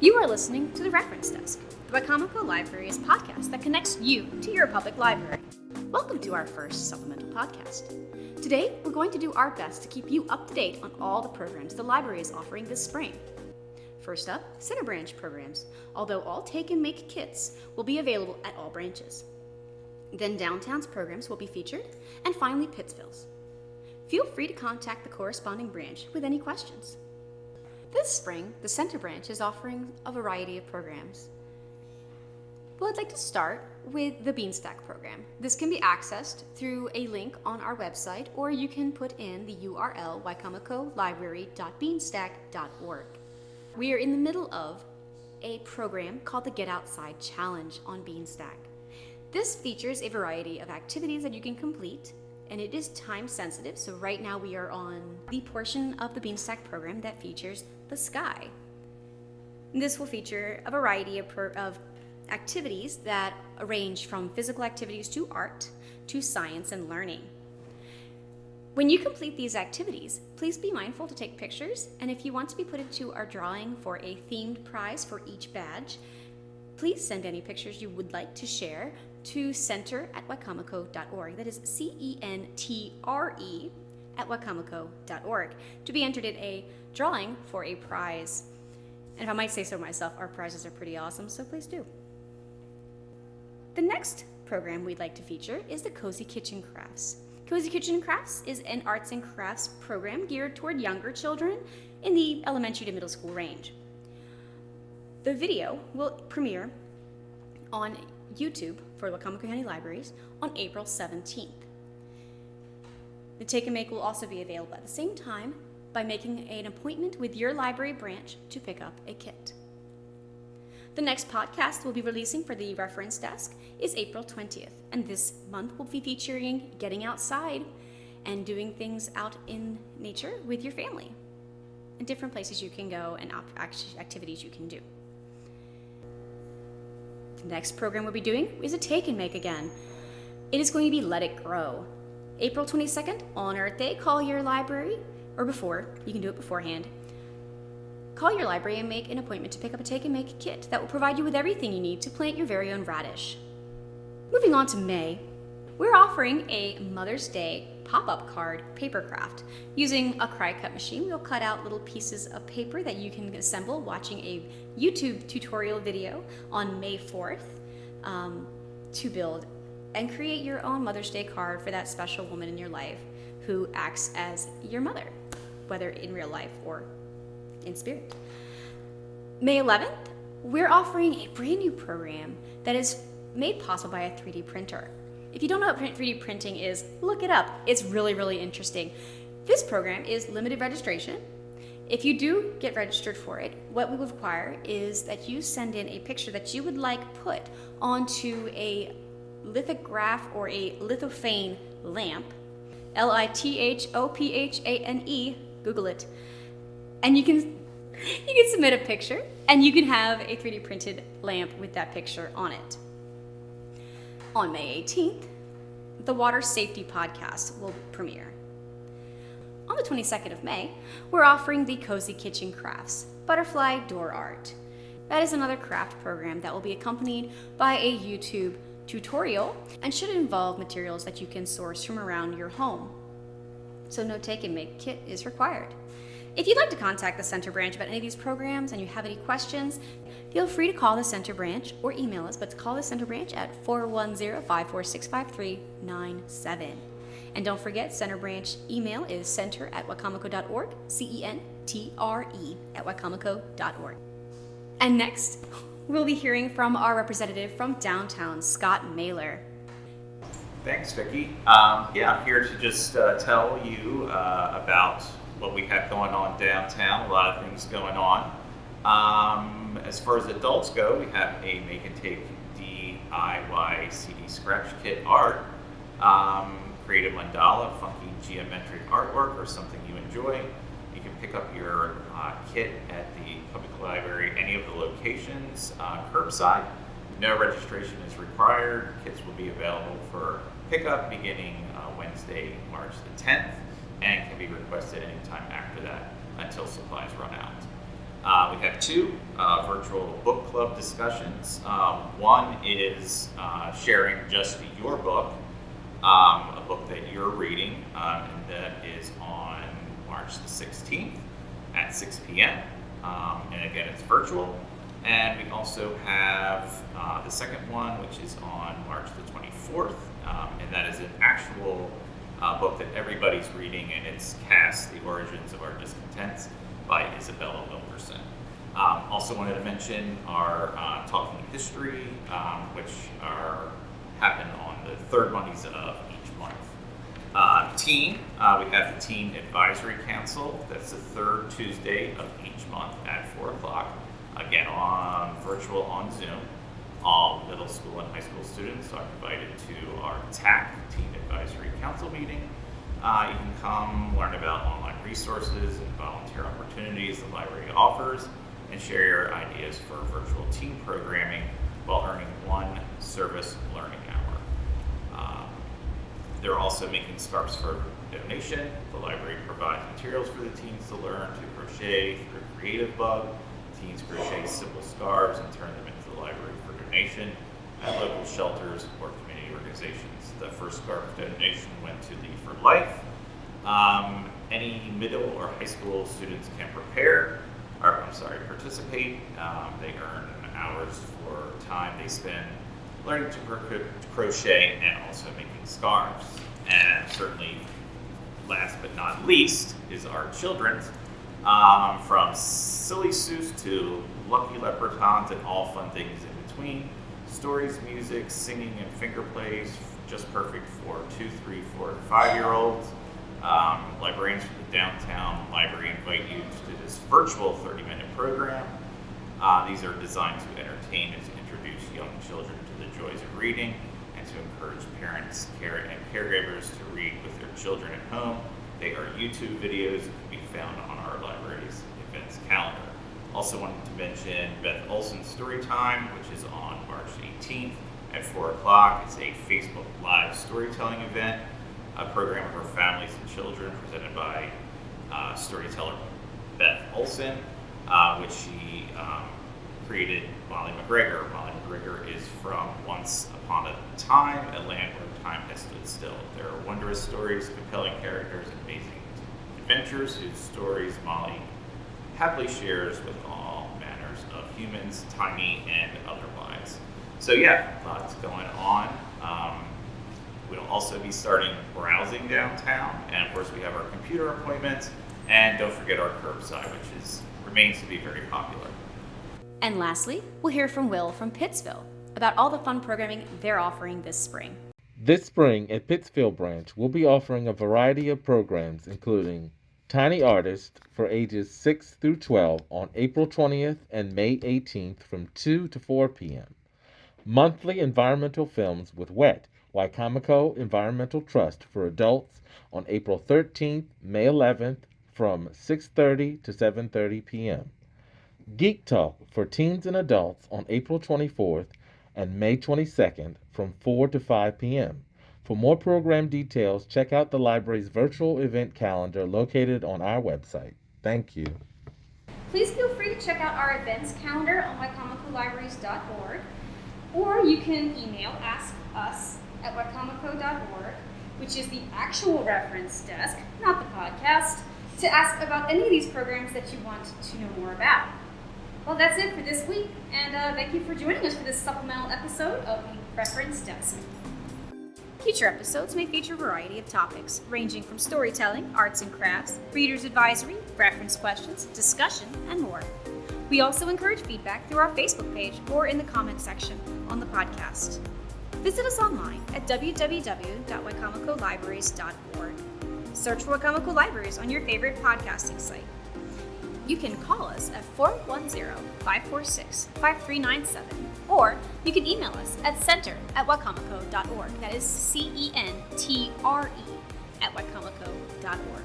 You are listening to The Reference Desk, the Wicomico Libraries podcast that connects you to your public library. Welcome to our first supplemental podcast. Today, we're going to do our best to keep you up to date on all the programs the library is offering this spring. First up, Center Branch programs, although all take and make kits will be available at all branches. Then Downtown's programs will be featured, and finally Pittsville's. Feel free to contact the corresponding branch with any questions. This spring, the Center Branch is offering a variety of programs. Well, I'd like to start with the Beanstack Program. This can be accessed through a link on our website, or you can put in the URL wicomicolibrary.beanstack.org. We are in the middle of a program called the Get Outside Challenge on Beanstack. This features a variety of activities that you can complete, and it is time sensitive, so right now we are on the portion of the Beanstack program that features the sky. This will feature a variety of activities that range from physical activities to art to science and learning. When you complete these activities, please be mindful to take pictures, and if you want to be put into our drawing for a themed prize for each badge, please send any pictures you would like to share to center@wicomico.org. That is CENTRE at wicomico.org to be entered in a drawing for a prize. And if I might say so myself, our prizes are pretty awesome, so please do. The next program we'd like to feature is the Cozy Kitchen Crafts. Cozy Kitchen Crafts is an arts and crafts program geared toward younger children in the elementary to middle school range. The video will premiere on YouTube for Wicomico County Libraries on April 17th. The Take and Make will also be available at the same time by making an appointment with your library branch to pick up a kit. The next podcast we'll be releasing for the Reference Desk is April 20th, and this month we'll be featuring getting outside and doing things out in nature with your family and different places you can go and activities you can do. The next program we'll be doing is a Take and Make again. It is going to be Let It Grow. April 22nd, on Earth Day, call your library, or before, you can do it beforehand. Call your library and make an appointment to pick up a Take and Make kit that will provide you with everything you need to plant your very own radish. Moving on to May, we're offering a Mother's Day pop-up card paper craft. Using a cry-cut machine, we'll cut out little pieces of paper that you can assemble watching a YouTube tutorial video on May 4th to build and create your own Mother's Day card for that special woman in your life who acts as your mother, whether in real life or in spirit. May 11th, we're offering a brand new program that is made possible by a 3D printer. If you don't know what 3D printing is, look it up. It's really, really interesting. This program is limited registration. If you do get registered for it, what we would require is that you send in a picture that you would like put onto a lithograph or a lithophane lamp, LITHOPHANE, Google it, and you can submit a picture and you can have a 3D printed lamp with that picture on it. On May 18th, the Water Safety Podcast will premiere. On the 22nd of May, we're offering the Cozy Kitchen Crafts Butterfly Door Art. That is another craft program that will be accompanied by a YouTube tutorial and should involve materials that you can source from around your home. So no Take and Make kit is required. If you'd like to contact the Center Branch about any of these programs and you have any questions, feel free to call the Center Branch or email us, but call the Center Branch at 410-546-5397. And don't forget, Center Branch email is center@wicomico.org, CENTRE@wicomico.org. And next, we'll be hearing from our representative from downtown, Scott Mailer. Thanks, Vicki. I'm here to just tell you about what we have going on downtown. A lot of things going on. As far as adults go, we have a make and take DIY CD scratch kit art. Create a mandala, funky geometric artwork, or something you enjoy. You can pick up your kit at the public library, any of the locations, curbside. No registration is required. Kits will be available for pickup beginning Wednesday, March the 10th, and can be requested anytime after that until supplies run out. We have two virtual book club discussions. One is sharing just your book, a book that you're reading, and that is on March the 16th at 6 p.m. And again, it's virtual. And we also have the second one, which is on March the 24th, and that is an actual book that everybody's reading, and it's Caste, The Origins of Our Discontents by Isabella Wilkerson. Also wanted to mention our Talking History, which happen on the third Mondays of each month. Teen, we have the Teen Advisory Council. That's the third Tuesday of each month at 4 o'clock. Again, virtual on Zoom. All middle school and high school students are invited to our TAC, Teen Advisory Council meeting. You can come learn about online resources and volunteer opportunities the library offers, and share your ideas for virtual teen programming while earning one service learning hour. They're also making scarves for donation. The library provides materials for the teens to learn to crochet through Creative Bug. Teens crochet simple scarves and turn them into the library for donation at local shelters or community organizations. The first scarf donation went to Lead for Life. Any middle or high school students can participate. They earn hours for time they spend learning to crochet and also making scarves. And certainly, last but not least, is our children's. From Silly Seuss to Lucky Leprechauns and all fun things in between. Stories, music, singing, and finger plays, just perfect for 2, 3, 4, and 5-year-olds. Librarians from the downtown library invite you to this virtual 30-minute program. These are designed to entertain and to introduce young children to the joys of reading and to encourage parents and caregivers to read with their children at home. They are YouTube videos that can be found on our library's events calendar. Also wanted to mention Beth Olson's Storytime, which is on March 18th at 4 o'clock. It's a Facebook Live storytelling event, a program for families and children presented by storyteller Beth Olson, which she created Molly McGregor. Molly McGregor is from Once Upon a Time, a land where time has stood still. There are wondrous stories, compelling characters, and amazing adventures whose stories Molly happily shares with all manners of humans, tiny and otherwise. So yeah, lots going on. We'll also be starting browsing downtown, and of course we have our computer appointments, and don't forget our curbside, which remains to be very popular. And lastly, we'll hear from Will from Pittsville about all the fun programming they're offering this spring. This spring at Pittsfield Branch, we'll be offering a variety of programs, including Tiny Artist for ages 6 through 12 on April 20th and May 18th from 2 to 4 p.m. Monthly environmental films with WET, Wicomico Environmental Trust for adults on April 13th, May 11th from 6:30 to 7:30 p.m. Geek Talk for teens and adults on April 24th and May 22nd from 4 to 5 p.m. For more program details, check out the library's virtual event calendar located on our website. Thank you. Please feel free to check out our events calendar on wicomicolibraries.org, or you can email askus@wicomico.org, which is the actual reference desk, not the podcast, to ask about any of these programs that you want to know more about. Well, that's it for this week, and thank you for joining us for this supplemental episode of the Reference Desk. Future episodes may feature a variety of topics, ranging from storytelling, arts and crafts, reader's advisory, reference questions, discussion, and more. We also encourage feedback through our Facebook page or in the comments section on the podcast. Visit us online at www.wicomicolibraries.org. Search for Wicomico Libraries on your favorite podcasting site. You can call us at 410-546-5397, or you can email us at center@wicomico.org. That is CENTRE @wicomico.org.